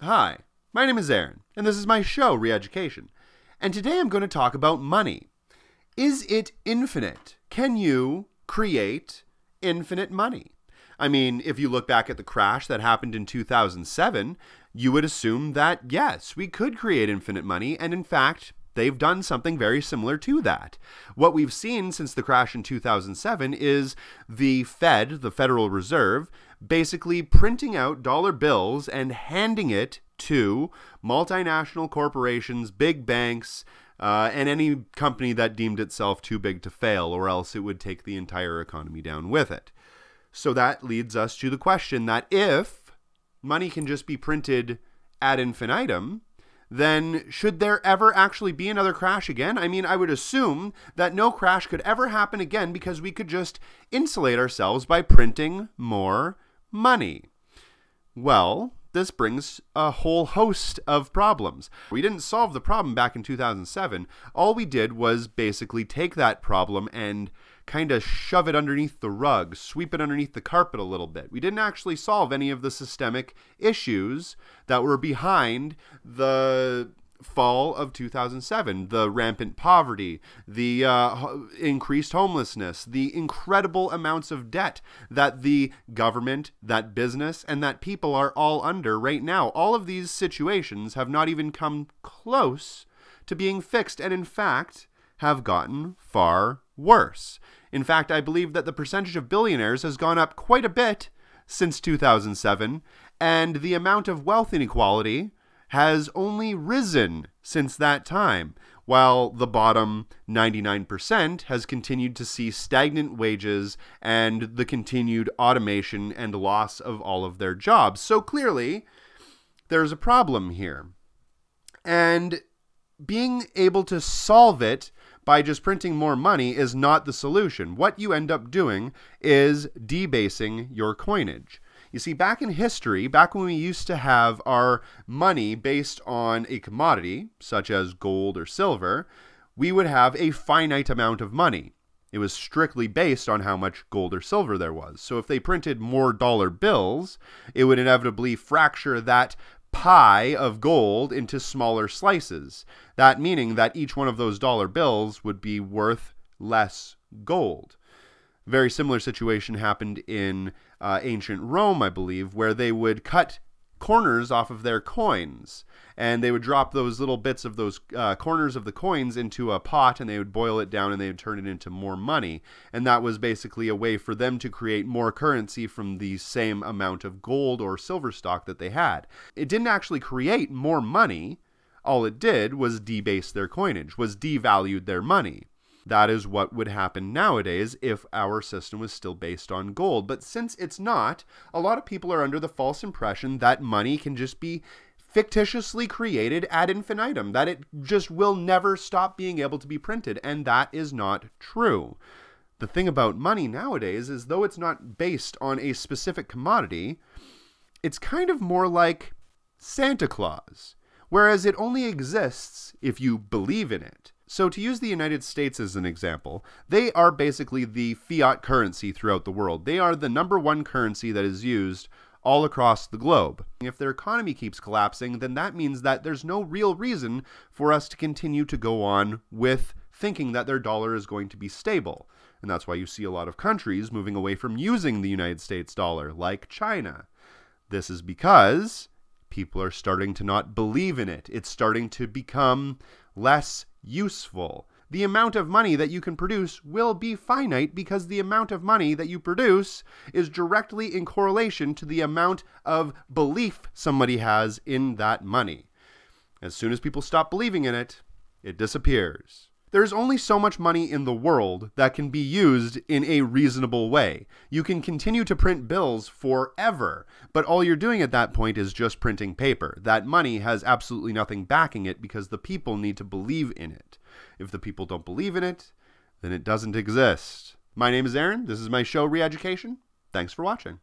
Hi, my name is Aaron, and this is my show, Re-Education. And today I'm going to talk about money. Is it infinite? Can you create infinite money? I mean, if you look back at the crash that happened in 2007, you would assume that, yes, we could create infinite money, and in fact, they've done something very similar to that. What we've seen since the crash in 2007 is the Fed, the Federal Reserve, basically printing out dollar bills and handing it to multinational corporations, big banks, and any company that deemed itself too big to fail, or else it would take the entire economy down with it. So that leads us to the question that if money can just be printed ad infinitum, then should there ever actually be another crash again? I mean, I would assume that no crash could ever happen again because we could just insulate ourselves by printing more money. Well, this brings a whole host of problems. We didn't solve the problem back in 2007. All we did was basically take that problem and kind of shove it underneath the rug, sweep it underneath the carpet a little bit. We didn't actually solve any of the systemic issues that were behind the fall of 2007, the rampant poverty, the increased homelessness, the incredible amounts of debt that the government, that business, and that people are all under right now. All of these situations have not even come close to being fixed, and in fact, have gotten far worse. In fact, I believe that the percentage of billionaires has gone up quite a bit since 2007, and the amount of wealth inequality has only risen since that time, while the bottom 99% has continued to see stagnant wages and the continued automation and loss of all of their jobs. So clearly, there's a problem here. And being able to solve it by just printing more money is not the solution. What you end up doing is debasing your coinage. You see, back in history, back when we used to have our money based on a commodity, such as gold or silver, we would have a finite amount of money. It was strictly based on how much gold or silver there was. So if they printed more dollar bills, it would inevitably fracture that pie of gold into smaller slices. That meaning that each one of those dollar bills would be worth less gold. A very similar situation happened in ancient Rome, I believe, where they would cut corners off of their coins, and they would drop those little bits of those corners of the coins into a pot, and they would boil it down and they would turn it into more money. And that was basically a way for them to create more currency from the same amount of gold or silver stock that they had. It didn't actually create more money. All it did was debase their coinage, was devalued their money. That is what would happen nowadays if our system was still based on gold. But since it's not, a lot of people are under the false impression that money can just be fictitiously created ad infinitum, that it just will never stop being able to be printed, and that is not true. The thing about money nowadays is, though it's not based on a specific commodity, it's kind of more like Santa Claus, whereas it only exists if you believe in it. So to use the United States as an example, they are basically the fiat currency throughout the world. They are the #1 currency that is used all across the globe. If their economy keeps collapsing, then that means that there's no real reason for us to continue to go on with thinking that their dollar is going to be stable. And that's why you see a lot of countries moving away from using the United States dollar, like China. This is because people are starting to not believe in it. It's starting to become less useful. The amount of money that you can produce will be finite because the amount of money that you produce is directly in correlation to the amount of belief somebody has in that money. As soon as people stop believing in it, it disappears. There's only so much money in the world that can be used in a reasonable way. You can continue to print bills forever, but all you're doing at that point is just printing paper. That money has absolutely nothing backing it because the people need to believe in it. If the people don't believe in it, then it doesn't exist. My name is Aaron. This is my show, Re-Education. Thanks for watching.